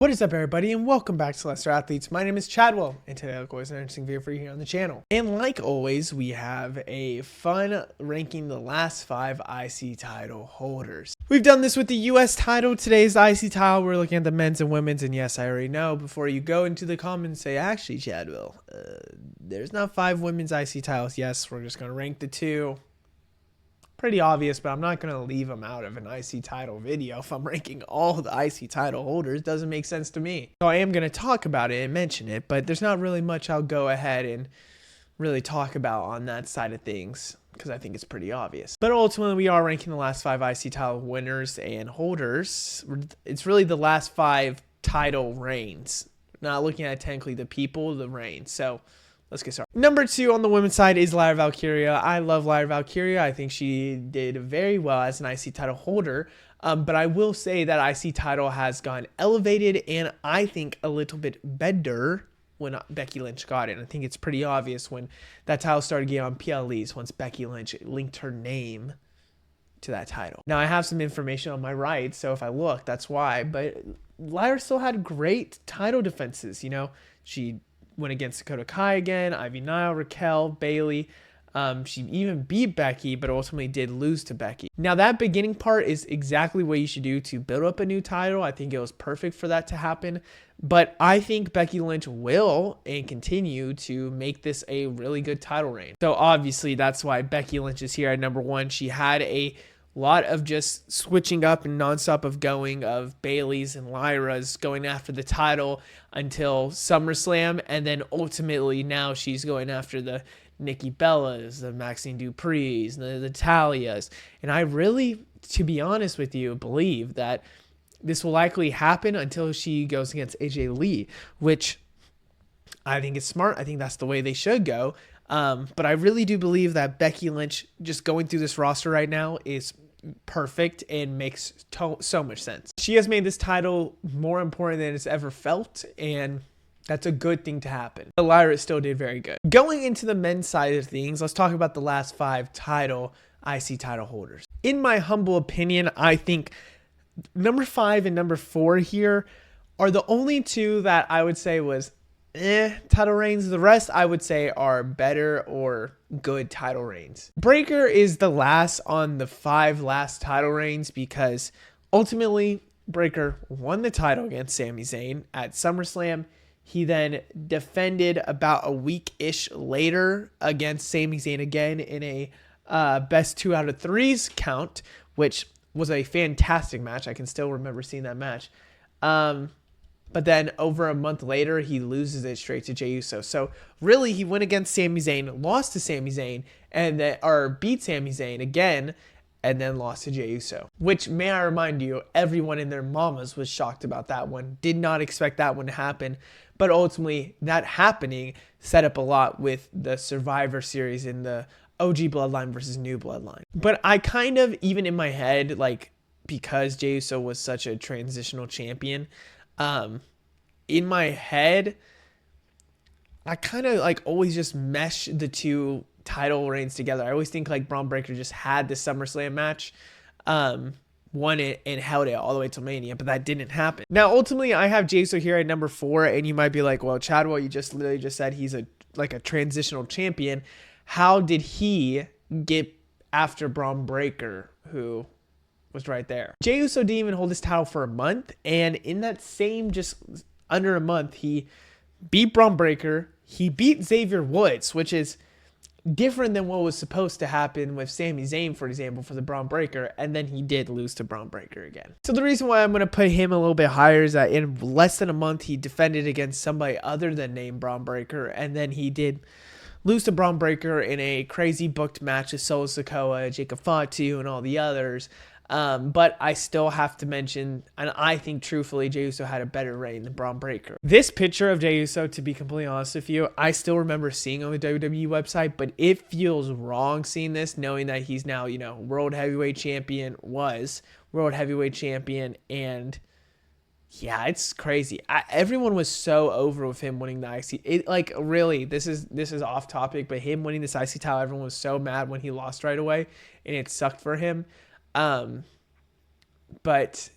What is up, everybody, and welcome back to Lesser Athletes. My name is Chadwell, and today I'll always an interesting video for you here on the channel. And like always, we have a fun ranking the last 5 IC title holders. We've done this with the US title. Today's IC title, we're looking at the men's and women's, and yes, I already know, before you go into the comments and say, actually, Chadwell, there's not 5 women's IC titles. Yes, we're just going to rank the 2. Pretty obvious, but I'm not going to leave them out of an IC title video if I'm ranking all the IC title holders. Doesn't make sense to me. So I am going to talk about it and mention it, but there's not really much I'll go ahead and really talk about on that side of things because I think it's pretty obvious. But ultimately, we are ranking the last 5 IC title winners and holders. It's really the last 5 title reigns. Not looking at technically the people, the reigns. So let's get started. Number 2 on the women's side is Lyra Valkyria. I love Lyra Valkyria. I think she did very well as an IC title holder. But I will say that IC title has gone elevated and I think a little bit better when Becky Lynch got it. I think it's pretty obvious when that title started getting on PLEs once Becky Lynch linked her name to that title. Now I have some information on my right, so if I look, that's why. But Lyra still had great title defenses. You know, she went against Dakota Kai again, Ivy Nile, Raquel, Bailey. She even beat Becky, but ultimately did lose to Becky. Now, that beginning part is exactly what you should do to build up a new title. I think it was perfect for that to happen. But I think Becky Lynch will and continue to make this a really good title reign. So obviously, that's why Becky Lynch is here at number 1. She had a lot of just switching up and nonstop of going of Bailey's and Lyra's going after the title until SummerSlam. And then ultimately now she's going after the Nikki Bellas, the Maxine Dupree's, the Talias. And I really, to be honest with you, believe that this will likely happen until she goes against AJ Lee, which I think is smart. I think that's the way they should go. But I really do believe that Becky Lynch just going through this roster right now is perfect and makes so much sense. She has made this title more important than it's ever felt, and that's a good thing to happen. But Lyra still did very good. Going into the men's side of things, let's talk about the last 5 IC title holders. In my humble opinion, I think number 5 and number 4 here are the only 2 that I would say was title reigns. The rest I would say are better or good title reigns. Breaker is the last on the 5 last title reigns because ultimately Breaker won the title against Sami Zayn at SummerSlam. He then defended about a week-ish later against Sami Zayn again in a best 2 out of 3s count, which was a fantastic match. I can still remember seeing that match. But then over a month later, he loses it straight to Jey Uso. So really, he went against Sami Zayn, lost to Sami Zayn, or beat Sami Zayn again, and then lost to Jey Uso. Which, may I remind you, everyone in their mamas was shocked about that one. Did not expect that one to happen. But ultimately, that happening set up a lot with the Survivor Series in the OG Bloodline versus New Bloodline. But I kind of, even in my head, like, because Jey Uso was such a transitional champion, in my head, I kind of like always just mesh the 2 title reigns together. I always think like Braun Breaker just had the SummerSlam match, won it and held it all the way to Mania, but that didn't happen. Now, ultimately, I have Jey Uso here at number 4, and you might be like, well, Chadwell, you just literally just said he's a transitional champion. How did he get after Braun Breaker, who was right there? Jey Uso didn't even hold his title for a month, and in that same just under a month, he beat Braun Breaker. He beat Xavier Woods, which is different than what was supposed to happen with Sami Zayn, for example, for the Braun Breaker, and then he did lose to Braun Breaker again. So the reason why I'm going to put him a little bit higher is that in less than a month, he defended against somebody other than named Braun Breaker, and then he did lose to Braun Breaker in a crazy booked match with Solo Sikoa, Jacob Fatu, and all the others. But I still have to mention, and I think truthfully, Jey Uso had a better reign than Braun Breaker. This picture of Jey Uso, to be completely honest with you, I still remember seeing on the WWE website, but it feels wrong seeing this, knowing that he's now, you know, World Heavyweight Champion, and yeah, it's crazy. Everyone was so over with him winning the IC. Like, really, this is off topic, but him winning this IC title, everyone was so mad when he lost right away, and it sucked for him. But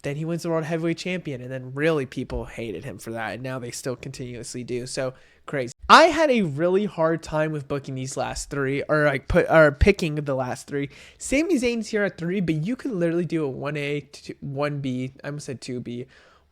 then he wins the World Heavyweight Champion, and then really people hated him for that, and now they still continuously do. So crazy. I had a really hard time with booking these last three, or picking the last three. Sami Zayn's here at 3, but you could literally do a 1A, 1B. I almost said 2B.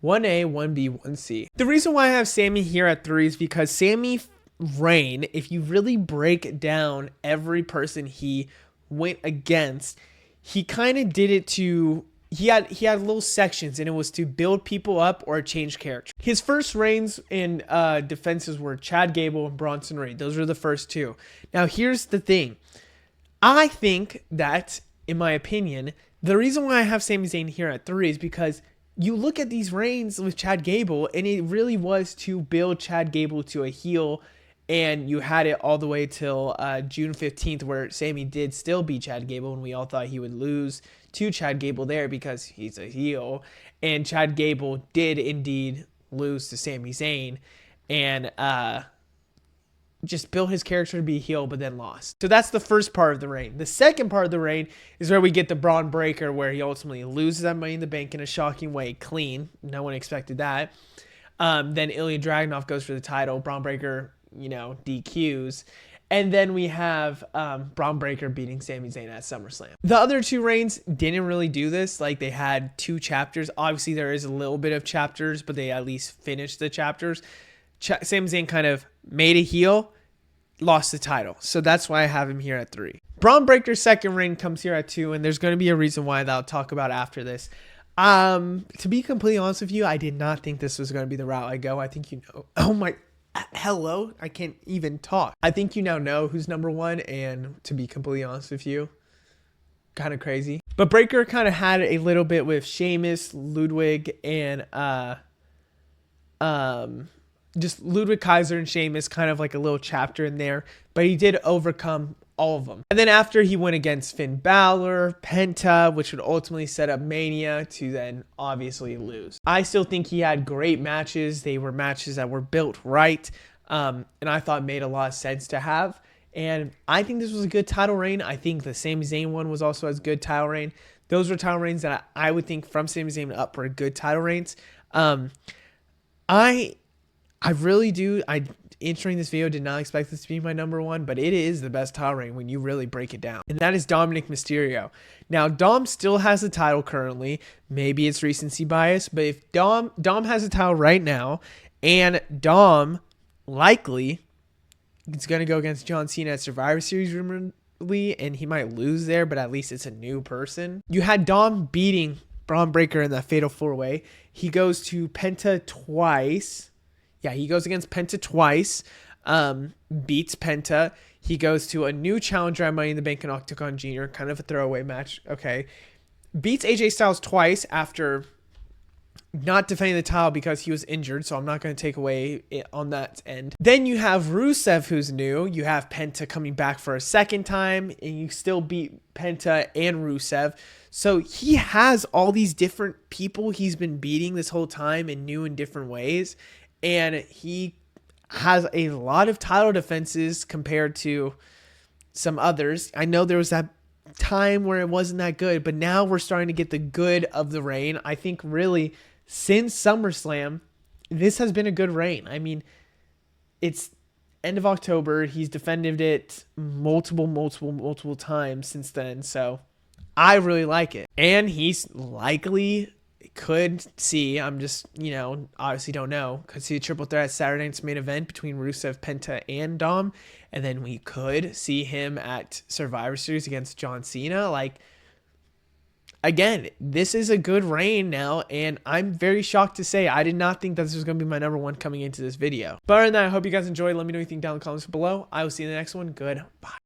1A, 1B, 1C. The reason why I have Sami here at 3 is because Sami reign, if you really break down every person he went against, he kind of did it to, he had little sections, and it was to build people up or change character. His first reigns in defenses were Chad Gable and Bronson Reed. Those were the first two. Now here's the thing. I think that, in my opinion, the reason why I have Sami Zayn here at 3 is because you look at these reigns with Chad Gable, and it really was to build Chad Gable to a heel. And you had it all the way till June 15th, where Sami did still beat Chad Gable, and we all thought he would lose to Chad Gable there because he's a heel. And Chad Gable did indeed lose to Sami Zayn, and just built his character to be a heel, but then lost. So that's the first part of the reign. The second part of the reign is where we get the Braun Breaker, where he ultimately loses that Money in the Bank in a shocking way, clean. No one expected that. Then Ilya Dragunov goes for the title. Braun Breaker, DQs. And then we have Braun Breaker beating Sami Zayn at SummerSlam. The other two reigns didn't really do this. Like, they had 2 chapters. Obviously, there is a little bit of chapters, but they at least finished the chapters. Sami Zayn kind of made a heel, lost the title. So that's why I have him here at 3. Braun Breaker's second reign comes here at 2, and there's going to be a reason why that I'll talk about after this. To be completely honest with you, I did not think this was going to be the route I go. I think oh my... Hello, I can't even talk. I think you now know who's number 1, and to be completely honest with you, kind of crazy. But Breaker kind of had a little bit with Sheamus, Ludwig, and just Ludwig Kaiser and Sheamus, kind of like a little chapter in there, but he did overcome all of them. And then after, he went against Finn Balor, Penta, which would ultimately set up Mania, to then obviously lose. I still think he had great matches. They were matches that were built right, and I thought made a lot of sense to have. And I think this was a good title reign. I think the Sami Zayn one was also a good title reign. Those were title reigns that I would think from Sami Zayn up for good title reigns. I really do. Entering this video, did not expect this to be my number 1, but it is the best title reign when you really break it down. And that is Dominic Mysterio. Now, Dom still has the title currently. Maybe it's recency bias, but if Dom has the title right now, and Dom likely is going to go against John Cena at Survivor Series rumoredly, and he might lose there, but at least it's a new person. You had Dom beating Braun Breaker in that Fatal 4-Way. He goes to Penta twice. Yeah, he goes against Penta twice, beats Penta. He goes to a new challenger at Money in the Bank and Octagon Jr., kind of a throwaway match. Okay. Beats AJ Styles twice after not defending the title because he was injured, so I'm not going to take away it on that end. Then you have Rusev, who's new. You have Penta coming back for a second time, and you still beat Penta and Rusev. So he has all these different people he's been beating this whole time in new and different ways. And he has a lot of title defenses compared to some others. I know there was that time where it wasn't that good, but now we're starting to get the good of the reign. I think really since SummerSlam, this has been a good reign. I mean, it's end of October. He's defended it multiple times since then. So I really like it. And he's likely could see, I'm just, obviously don't know, could see a triple threat Saturday night's main event between Rusev, Penta, and Dom. And then we could see him at Survivor Series against John Cena. Like, again, this is a good reign now, and I'm very shocked to say I did not think that this was going to be my number 1 coming into this video. But other than that, I hope you guys enjoyed. Let me know what you think down in the comments below. I will see you in the next one. Goodbye.